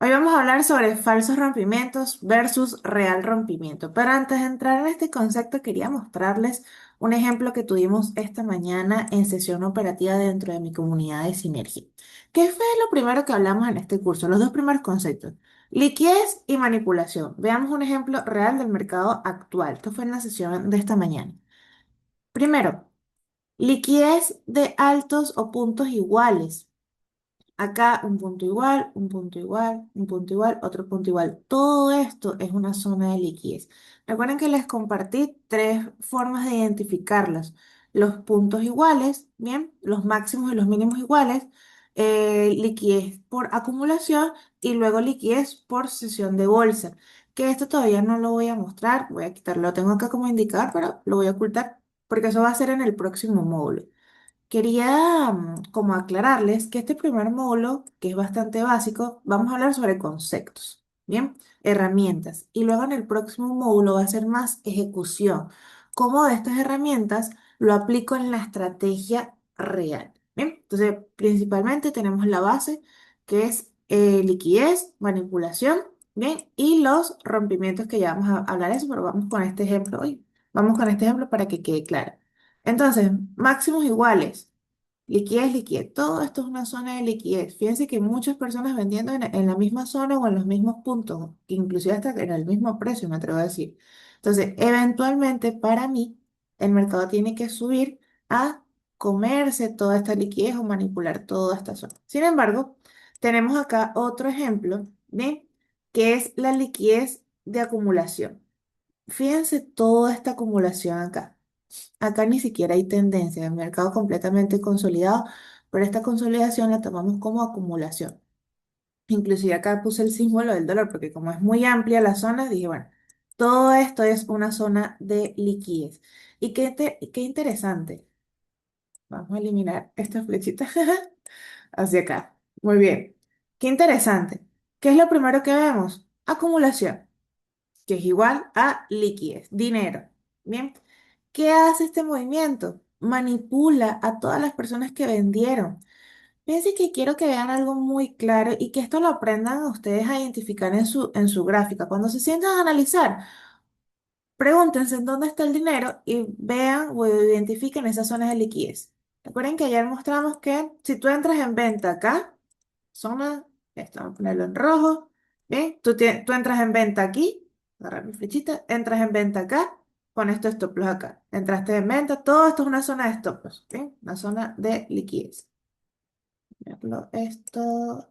Hoy vamos a hablar sobre falsos rompimientos versus real rompimiento. Pero antes de entrar en este concepto, quería mostrarles un ejemplo que tuvimos esta mañana en sesión operativa dentro de mi comunidad de Sinergia. ¿Qué fue lo primero que hablamos en este curso? Los dos primeros conceptos, liquidez y manipulación. Veamos un ejemplo real del mercado actual. Esto fue en la sesión de esta mañana. Primero, liquidez de altos o puntos iguales. Acá un punto igual, un punto igual, un punto igual, otro punto igual. Todo esto es una zona de liquidez. Recuerden que les compartí tres formas de identificarlos. Los puntos iguales, bien, los máximos y los mínimos iguales, liquidez por acumulación y luego liquidez por sesión de bolsa. Que esto todavía no lo voy a mostrar, voy a quitarlo, lo tengo acá como indicador, pero lo voy a ocultar porque eso va a ser en el próximo módulo. Quería como aclararles que este primer módulo, que es bastante básico, vamos a hablar sobre conceptos, ¿bien? Herramientas. Y luego en el próximo módulo va a ser más ejecución. Cómo de estas herramientas lo aplico en la estrategia real, ¿bien? Entonces, principalmente tenemos la base, que es liquidez, manipulación, ¿bien? Y los rompimientos que ya vamos a hablar de eso, pero vamos con este ejemplo hoy. Vamos con este ejemplo para que quede claro. Entonces, máximos iguales, liquidez, liquidez. Todo esto es una zona de liquidez. Fíjense que muchas personas vendiendo en la misma zona o en los mismos puntos, que inclusive hasta en el mismo precio, me atrevo a decir. Entonces, eventualmente, para mí, el mercado tiene que subir a comerse toda esta liquidez o manipular toda esta zona. Sin embargo, tenemos acá otro ejemplo, ¿bien? Que es la liquidez de acumulación. Fíjense toda esta acumulación acá. Acá ni siquiera hay tendencia, el mercado completamente consolidado, pero esta consolidación la tomamos como acumulación. Inclusive acá puse el símbolo del dólar porque como es muy amplia la zona, dije, bueno, todo esto es una zona de liquidez. Y qué interesante. Vamos a eliminar esta flechita hacia acá. Muy bien. Qué interesante. ¿Qué es lo primero que vemos? Acumulación, que es igual a liquidez, dinero. Bien, ¿qué hace este movimiento? Manipula a todas las personas que vendieron. Fíjense que quiero que vean algo muy claro y que esto lo aprendan ustedes a identificar en su gráfica. Cuando se sientan a analizar, pregúntense en dónde está el dinero y vean o identifiquen esas zonas de liquidez. Recuerden que ayer mostramos que si tú entras en venta acá, zona, esto vamos a ponerlo en rojo, ¿bien? Tú entras en venta aquí, agarrar mi flechita, entras en venta acá, con esto stop loss acá. Entraste en venta, todo esto es una zona de stop loss, ¿bien? Una zona de liquidez. Verlo esto,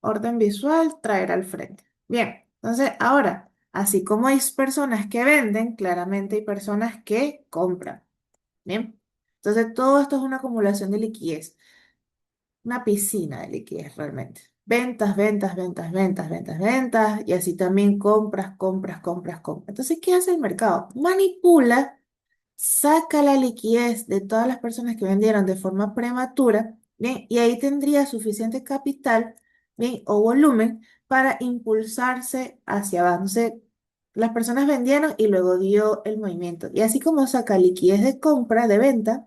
orden visual, traer al frente. Bien, entonces ahora, así como hay personas que venden, claramente hay personas que compran, ¿bien? Entonces todo esto es una acumulación de liquidez. Una piscina de liquidez realmente. Ventas, ventas, ventas, ventas, ventas, ventas, y así también compras, compras, compras, compras. Entonces, ¿qué hace el mercado? Manipula, saca la liquidez de todas las personas que vendieron de forma prematura, ¿bien? Y ahí tendría suficiente capital, ¿bien? O volumen para impulsarse hacia abajo. Entonces, las personas vendieron y luego dio el movimiento. Y así como saca liquidez de compra, de venta,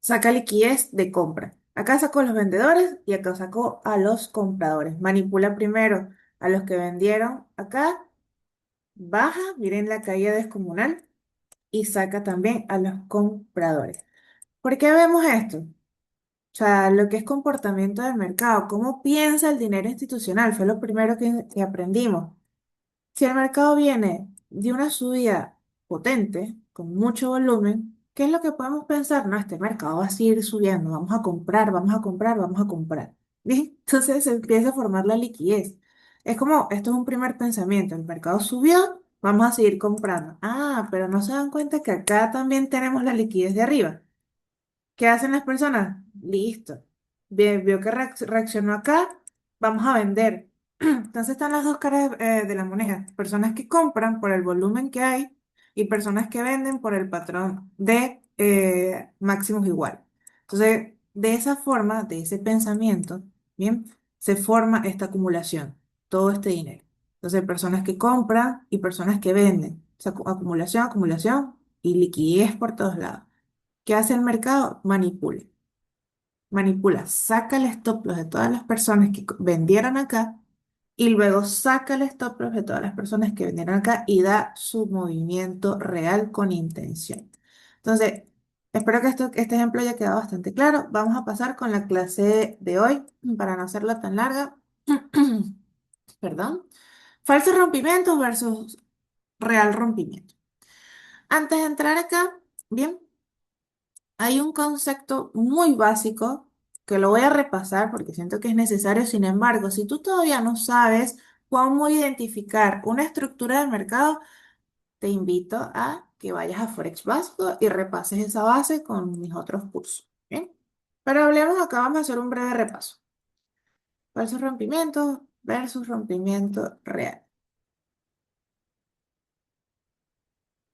saca liquidez de compra. Acá sacó a los vendedores y acá sacó a los compradores. Manipula primero a los que vendieron acá, baja, miren la caída descomunal y saca también a los compradores. ¿Por qué vemos esto? O sea, lo que es comportamiento del mercado, cómo piensa el dinero institucional, fue lo primero que aprendimos. Si el mercado viene de una subida potente, con mucho volumen, ¿qué es lo que podemos pensar? No, este mercado va a seguir subiendo, vamos a comprar, vamos a comprar, vamos a comprar. ¿Bien? Entonces se empieza a formar la liquidez. Es como, esto es un primer pensamiento, el mercado subió, vamos a seguir comprando. Ah, pero no se dan cuenta que acá también tenemos la liquidez de arriba. ¿Qué hacen las personas? Listo. Vio que reaccionó acá, vamos a vender. Entonces están las dos caras de la moneda. Personas que compran por el volumen que hay y personas que venden por el patrón de máximos igual. Entonces, de esa forma, de ese pensamiento, ¿bien? Se forma esta acumulación, todo este dinero. Entonces, personas que compran y personas que venden. O sea, acumulación, acumulación y liquidez por todos lados. ¿Qué hace el mercado? Manipula. manipula, saca el stop loss de todas las personas que vendieron acá y luego saca el stop loss de todas las personas que vendieron acá y da su movimiento real con intención. Entonces, espero que este ejemplo haya quedado bastante claro. Vamos a pasar con la clase de hoy para no hacerla tan larga. Perdón. Falsos rompimientos versus real rompimiento. Antes de entrar acá, bien, hay un concepto muy básico que lo voy a repasar porque siento que es necesario. Sin embargo, si tú todavía no sabes cómo identificar una estructura de mercado, te invito a que vayas a Forex Básico y repases esa base con mis otros cursos. ¿Bien? Pero hablemos acá, vamos a hacer un breve repaso. Falsos rompimientos versus rompimiento real.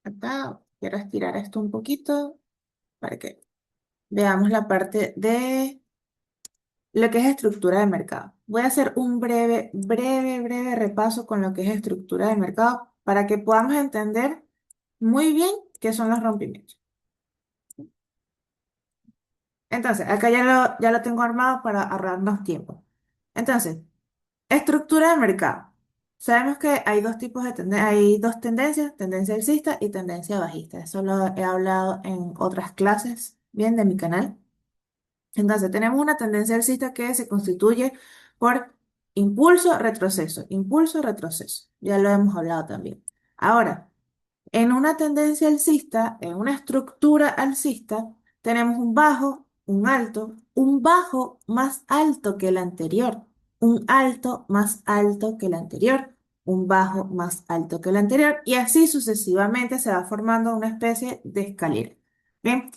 Acá quiero estirar esto un poquito para que veamos la parte de lo que es estructura de mercado. Voy a hacer un breve repaso con lo que es estructura de mercado para que podamos entender muy bien qué son los rompimientos. Entonces, acá ya lo tengo armado para ahorrarnos tiempo. Entonces, estructura de mercado. Sabemos que hay dos tipos de hay dos tendencias, tendencia alcista y tendencia bajista. Eso lo he hablado en otras clases, bien, de mi canal. Entonces, tenemos una tendencia alcista que se constituye por impulso, retroceso. Ya lo hemos hablado también. Ahora, en una tendencia alcista, en una estructura alcista, tenemos un bajo más alto que el anterior, un alto más alto que el anterior, un bajo más alto que el anterior, y así sucesivamente se va formando una especie de escalera. Bien.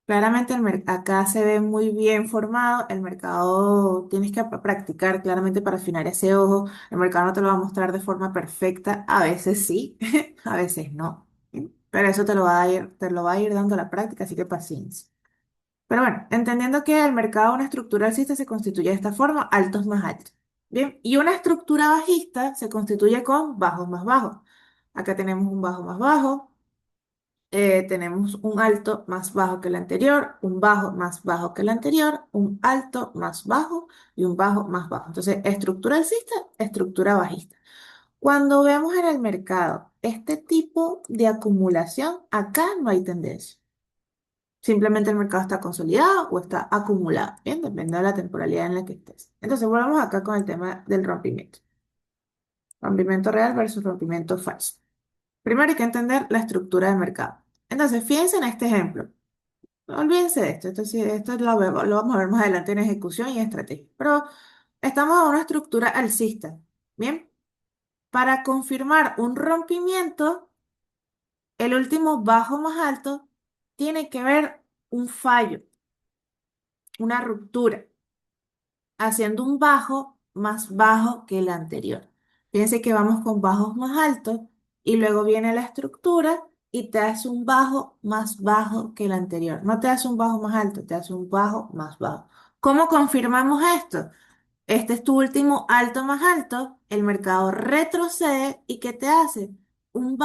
Claramente acá se ve muy bien formado, el mercado tienes que practicar claramente para afinar ese ojo, el mercado no te lo va a mostrar de forma perfecta, a veces sí, a veces no, ¿sí? Pero eso te lo va a ir dando la práctica, así que paciencia. Pero bueno, entendiendo que el mercado, una estructura alcista se constituye de esta forma, altos más altos, ¿bien? Y una estructura bajista se constituye con bajos más bajos. Acá tenemos un bajo más bajo, tenemos un alto más bajo que el anterior, un bajo más bajo que el anterior, un alto más bajo y un bajo más bajo. Entonces, estructura alcista, estructura bajista. Cuando vemos en el mercado este tipo de acumulación, acá no hay tendencia. Simplemente el mercado está consolidado o está acumulado, ¿bien? Depende de la temporalidad en la que estés. Entonces, volvamos acá con el tema del rompimiento. Rompimiento real versus rompimiento falso. Primero hay que entender la estructura del mercado. Entonces, fíjense en este ejemplo. No olvídense de esto, esto, sí, esto lo vamos a ver más adelante en ejecución y estrategia. Pero estamos a una estructura alcista. Bien, para confirmar un rompimiento, el último bajo más alto tiene que ver un fallo, una ruptura, haciendo un bajo más bajo que el anterior. Fíjense que vamos con bajos más altos y luego viene la estructura y te hace un bajo más bajo que el anterior. No te hace un bajo más alto, te hace un bajo más bajo. ¿Cómo confirmamos esto? Este es tu último alto más alto, el mercado retrocede y ¿qué te hace? Un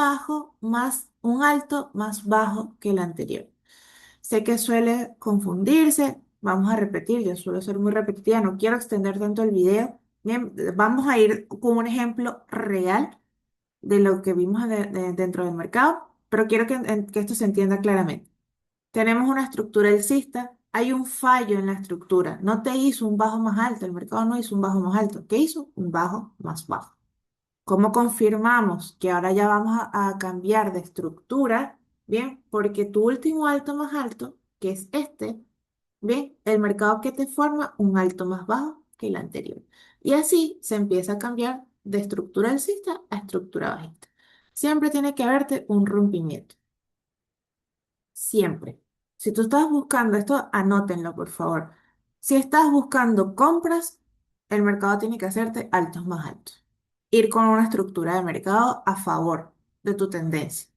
alto más bajo que el anterior. Sé que suele confundirse, vamos a repetir, yo suelo ser muy repetitiva, no quiero extender tanto el video. Bien, vamos a ir con un ejemplo real de lo que vimos dentro del mercado, pero quiero que esto se entienda claramente. Tenemos una estructura alcista, hay un fallo en la estructura, no te hizo un bajo más alto, el mercado no hizo un bajo más alto, ¿qué hizo? Un bajo más bajo. ¿Cómo confirmamos que ahora ya vamos a cambiar de estructura? Bien, porque tu último alto más alto, que es este, bien, el mercado que te forma un alto más bajo que el anterior. Y así se empieza a cambiar de estructura alcista a estructura bajista. Siempre tiene que haberte un rompimiento. Siempre. Si tú estás buscando esto, anótenlo, por favor. Si estás buscando compras, el mercado tiene que hacerte altos más altos. Ir con una estructura de mercado a favor de tu tendencia.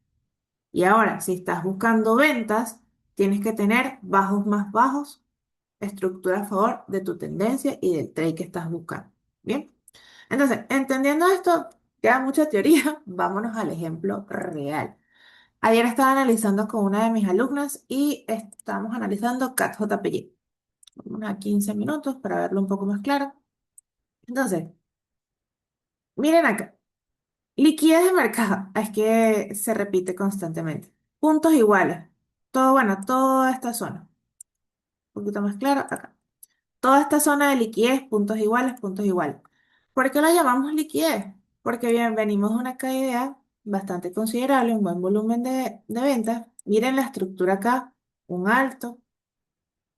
Y ahora, si estás buscando ventas, tienes que tener bajos más bajos, estructura a favor de tu tendencia y del trade que estás buscando. Bien. Entonces, entendiendo esto, queda mucha teoría, vámonos al ejemplo real. Ayer estaba analizando con una de mis alumnas y estamos analizando CAT JPY. unos 15 minutos para verlo un poco más claro. Entonces, miren acá. Liquidez de mercado. Es que se repite constantemente. Puntos iguales. Todo, bueno, toda esta zona. Un poquito más claro acá. Toda esta zona de liquidez, puntos iguales, puntos iguales. ¿Por qué la llamamos liquidez? Porque bien, venimos de una caída bastante considerable, un buen volumen de ventas. Miren la estructura acá, un alto,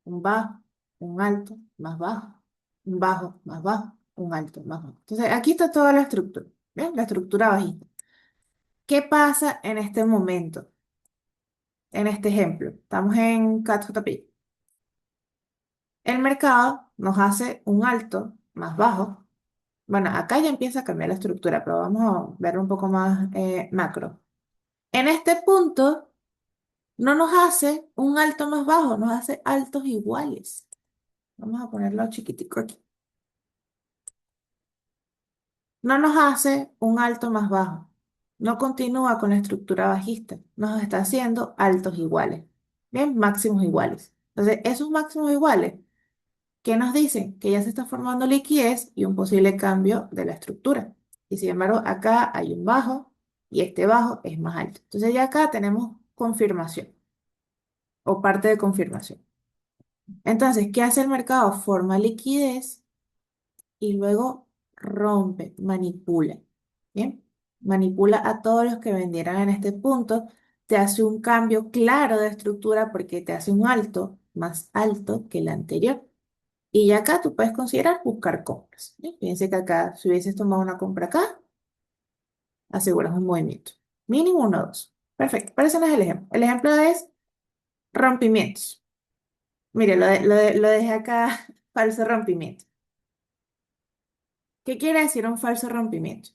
un bajo, un alto, más bajo, un bajo, más bajo, un alto, más bajo. Entonces, aquí está toda la estructura, ¿bien? La estructura bajista. ¿Qué pasa en este momento? En este ejemplo, estamos en CatJP. El mercado nos hace un alto más bajo. Bueno, acá ya empieza a cambiar la estructura, pero vamos a ver un poco más macro. En este punto no nos hace un alto más bajo, nos hace altos iguales. Vamos a ponerlo chiquitico aquí. No nos hace un alto más bajo. No continúa con la estructura bajista. Nos está haciendo altos iguales. Bien, máximos iguales. Entonces, esos máximos iguales, ¿qué nos dicen? Que ya se está formando liquidez y un posible cambio de la estructura. Y sin embargo, acá hay un bajo y este bajo es más alto. Entonces ya acá tenemos confirmación o parte de confirmación. Entonces, ¿qué hace el mercado? Forma liquidez y luego rompe, manipula. ¿Bien? Manipula a todos los que vendieran en este punto. Te hace un cambio claro de estructura porque te hace un alto más alto que el anterior. Y ya acá tú puedes considerar buscar compras. ¿Sí? Fíjense que acá, si hubieses tomado una compra acá, aseguras un movimiento. Mínimo uno o dos. Perfecto. Pero ese no es el ejemplo. El ejemplo es rompimientos. Mire, lo dejé acá, falso rompimiento. ¿Qué quiere decir un falso rompimiento?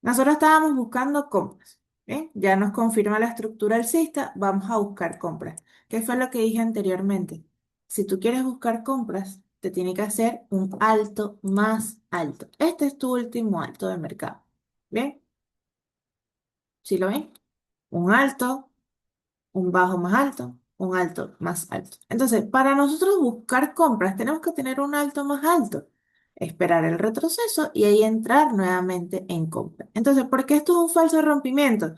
Nosotros estábamos buscando compras. ¿Bien? Ya nos confirma la estructura alcista, vamos a buscar compras. ¿Qué fue lo que dije anteriormente? Si tú quieres buscar compras, te tiene que hacer un alto más alto. Este es tu último alto de mercado. ¿Bien? ¿Sí lo ven? Un alto, un bajo más alto, un alto más alto. Entonces, para nosotros buscar compras, tenemos que tener un alto más alto, esperar el retroceso y ahí entrar nuevamente en compra. Entonces, ¿por qué esto es un falso rompimiento?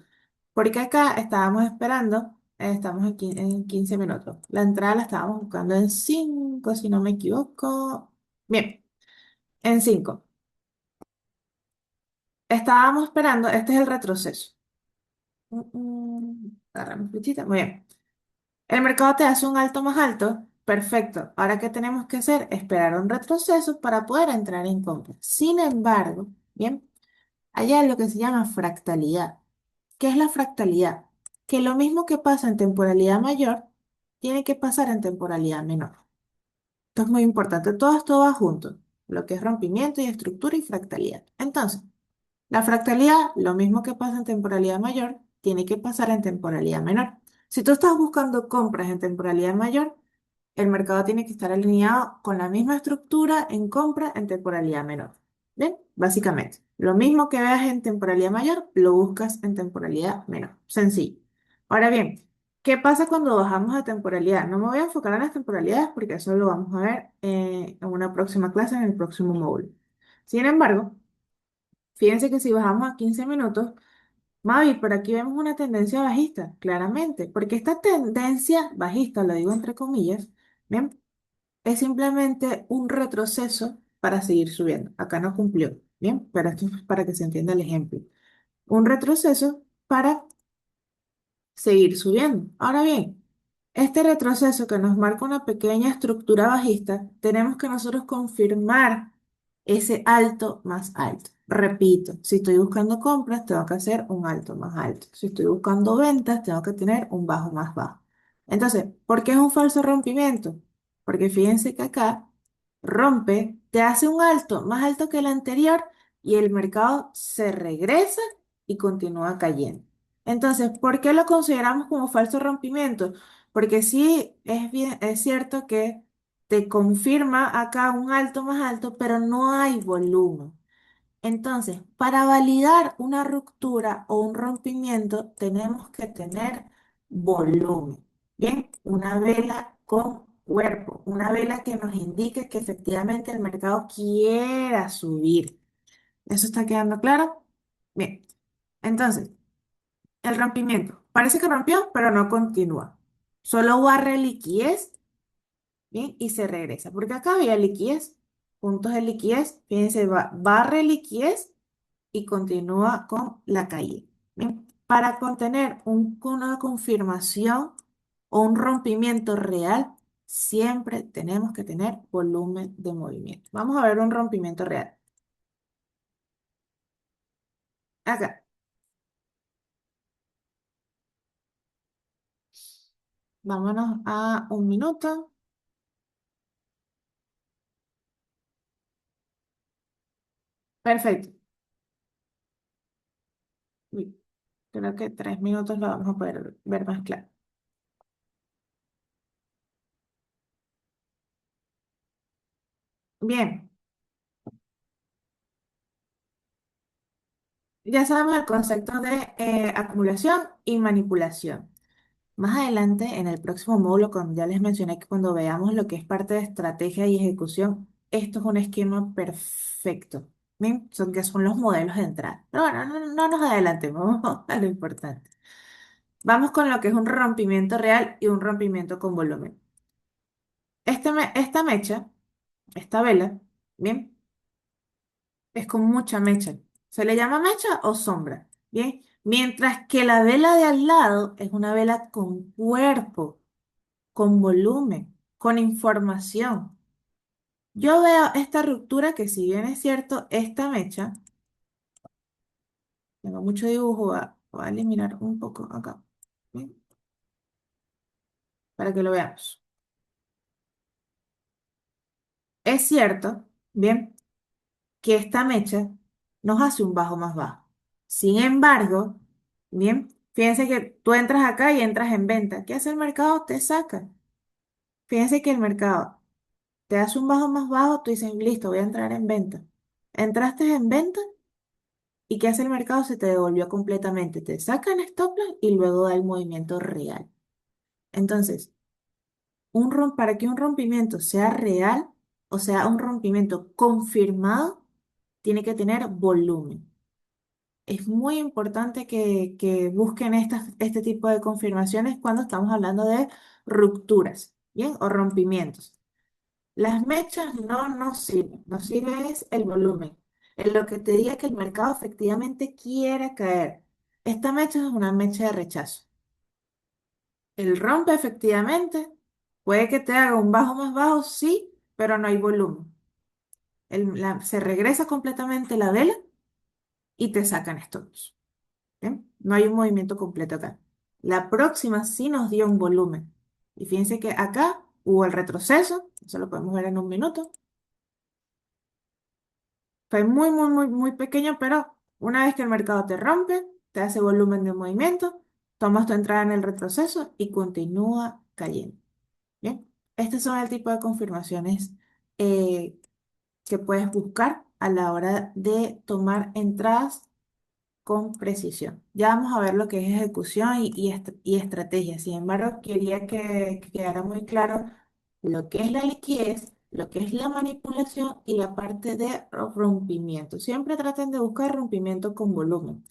Porque acá estábamos esperando, estamos en 15 minutos. La entrada la estábamos buscando en 5 si no me equivoco. Bien, en 5. Estábamos esperando, este es el retroceso. Agarra mi flechita. Muy bien. El mercado te hace un alto más alto. Perfecto. Ahora, ¿qué tenemos que hacer? Esperar un retroceso para poder entrar en compra. Sin embargo, bien, hay algo que se llama fractalidad. ¿Qué es la fractalidad? Que lo mismo que pasa en temporalidad mayor, tiene que pasar en temporalidad menor. Esto es muy importante. Todo esto va junto. Lo que es rompimiento y estructura y fractalidad. Entonces, la fractalidad, lo mismo que pasa en temporalidad mayor, tiene que pasar en temporalidad menor. Si tú estás buscando compras en temporalidad mayor, el mercado tiene que estar alineado con la misma estructura en compra en temporalidad menor. ¿Bien? Básicamente, lo mismo que veas en temporalidad mayor, lo buscas en temporalidad menor. Sencillo. Ahora bien, ¿qué pasa cuando bajamos a temporalidad? No me voy a enfocar en las temporalidades porque eso lo vamos a ver en una próxima clase, en el próximo módulo. Sin embargo, fíjense que si bajamos a 15 minutos, Mavi, por aquí vemos una tendencia bajista, claramente, porque esta tendencia bajista, lo digo entre comillas, ¿bien? Es simplemente un retroceso para seguir subiendo. Acá no cumplió, ¿bien? Pero esto es para que se entienda el ejemplo. Un retroceso para seguir subiendo. Ahora bien, este retroceso que nos marca una pequeña estructura bajista, tenemos que nosotros confirmar ese alto más alto. Repito, si estoy buscando compras, tengo que hacer un alto más alto. Si estoy buscando ventas, tengo que tener un bajo más bajo. Entonces, ¿por qué es un falso rompimiento? Porque fíjense que acá rompe, te hace un alto más alto que el anterior y el mercado se regresa y continúa cayendo. Entonces, ¿por qué lo consideramos como falso rompimiento? Porque sí es bien, es cierto que te confirma acá un alto más alto, pero no hay volumen. Entonces, para validar una ruptura o un rompimiento, tenemos que tener volumen. Bien, una vela con cuerpo, una vela que nos indique que efectivamente el mercado quiera subir. ¿Eso está quedando claro? Bien, entonces, el rompimiento. Parece que rompió, pero no continúa. Solo barre liquidez, ¿bien? Y se regresa, porque acá había liquidez, puntos de liquidez, fíjense, barre liquidez y continúa con la caída. Bien, para contener una confirmación o un rompimiento real, siempre tenemos que tener volumen de movimiento. Vamos a ver un rompimiento real. Acá, vámonos a un minuto. Perfecto. Uy, creo que 3 minutos lo vamos a poder ver más claro. Bien, ya sabemos el concepto de acumulación y manipulación. Más adelante, en el próximo módulo, cuando ya les mencioné que cuando veamos lo que es parte de estrategia y ejecución, esto es un esquema perfecto. ¿Bien? Son que son los modelos de entrada. Pero bueno, no nos adelantemos a lo importante. Vamos con lo que es un rompimiento real y un rompimiento con volumen. Esta mecha, esta vela, ¿bien? Es con mucha mecha. ¿Se le llama mecha o sombra? Bien. Mientras que la vela de al lado es una vela con cuerpo, con volumen, con información. Yo veo esta ruptura que si bien es cierto, esta mecha, tengo mucho dibujo, voy a eliminar un poco acá, ¿bien? Para que lo veamos. Es cierto, bien, que esta mecha nos hace un bajo más bajo. Sin embargo, bien, fíjense que tú entras acá y entras en venta. ¿Qué hace el mercado? Te saca. Fíjense que el mercado te hace un bajo más bajo, tú dices, listo, voy a entrar en venta. Entraste en venta. ¿Y qué hace el mercado? Se te devolvió completamente. Te sacan stop loss y luego da el movimiento real. Entonces, para que un rompimiento sea real, o sea, un rompimiento confirmado, tiene que tener volumen. Es muy importante que busquen este tipo de confirmaciones cuando estamos hablando de rupturas, ¿bien? O rompimientos. Las mechas no nos sirven, nos sirve es el volumen, en lo que te diga que el mercado efectivamente quiere caer. Esta mecha es una mecha de rechazo. El rompe efectivamente, puede que te haga un bajo más bajo, sí, pero no hay volumen. Se regresa completamente la vela y te sacan estos. ¿Bien? No hay un movimiento completo acá. La próxima sí nos dio un volumen. Y fíjense que acá hubo el retroceso, eso lo podemos ver en un minuto. Fue muy pequeño, pero una vez que el mercado te rompe, te hace volumen de movimiento, tomas tu entrada en el retroceso y continúa cayendo. Bien, estos son el tipo de confirmaciones eh, que puedes buscar a la hora de tomar entradas con precisión. Ya vamos a ver lo que es ejecución y estrategia. Sin embargo, quería que quedara muy claro lo que es la liquidez, lo que es la manipulación y la parte de rompimiento. Siempre traten de buscar rompimiento con volumen.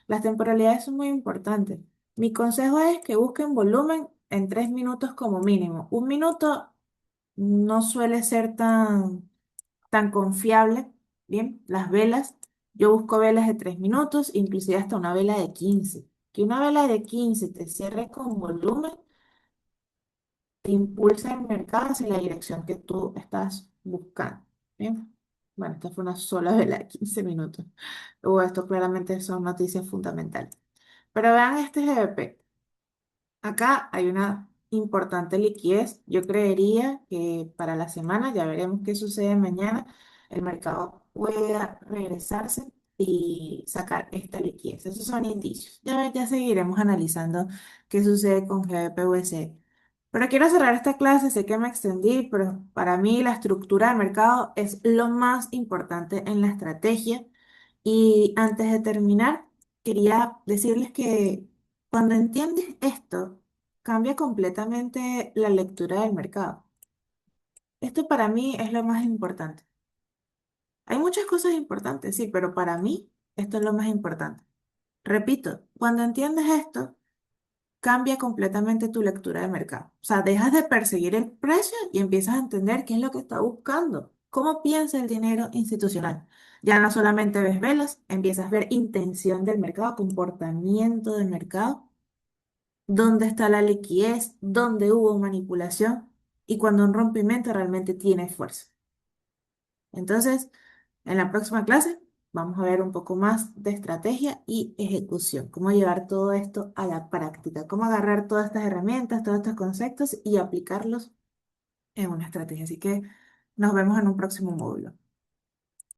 Las temporalidades son muy importantes. Mi consejo es que busquen volumen en 3 minutos como mínimo. Un minuto no suele ser tan confiable. Bien, las velas, yo busco velas de 3 minutos, inclusive hasta una vela de 15. Que una vela de 15 te cierre con volumen, te impulsa el mercado hacia la dirección que tú estás buscando. Bien, bueno, esta fue una sola vela de 15 minutos. Esto claramente son noticias fundamentales. Pero vean este GBP. Acá hay una importante liquidez. Yo creería que para la semana, ya veremos qué sucede mañana, el mercado pueda regresarse y sacar esta liquidez. Esos son indicios. Ya seguiremos analizando qué sucede con GBP-USD. Pero quiero cerrar esta clase, sé que me extendí, pero para mí la estructura del mercado es lo más importante en la estrategia. Y antes de terminar, quería decirles que cuando entiendes esto, cambia completamente la lectura del mercado. Esto para mí es lo más importante. Hay muchas cosas importantes, sí, pero para mí esto es lo más importante. Repito, cuando entiendes esto, cambia completamente tu lectura de mercado. O sea, dejas de perseguir el precio y empiezas a entender qué es lo que está buscando, cómo piensa el dinero institucional. Ya no solamente ves velas, empiezas a ver intención del mercado, comportamiento del mercado, dónde está la liquidez, dónde hubo manipulación y cuando un rompimiento realmente tiene fuerza. Entonces, en la próxima clase vamos a ver un poco más de estrategia y ejecución, cómo llevar todo esto a la práctica, cómo agarrar todas estas herramientas, todos estos conceptos y aplicarlos en una estrategia. Así que nos vemos en un próximo módulo.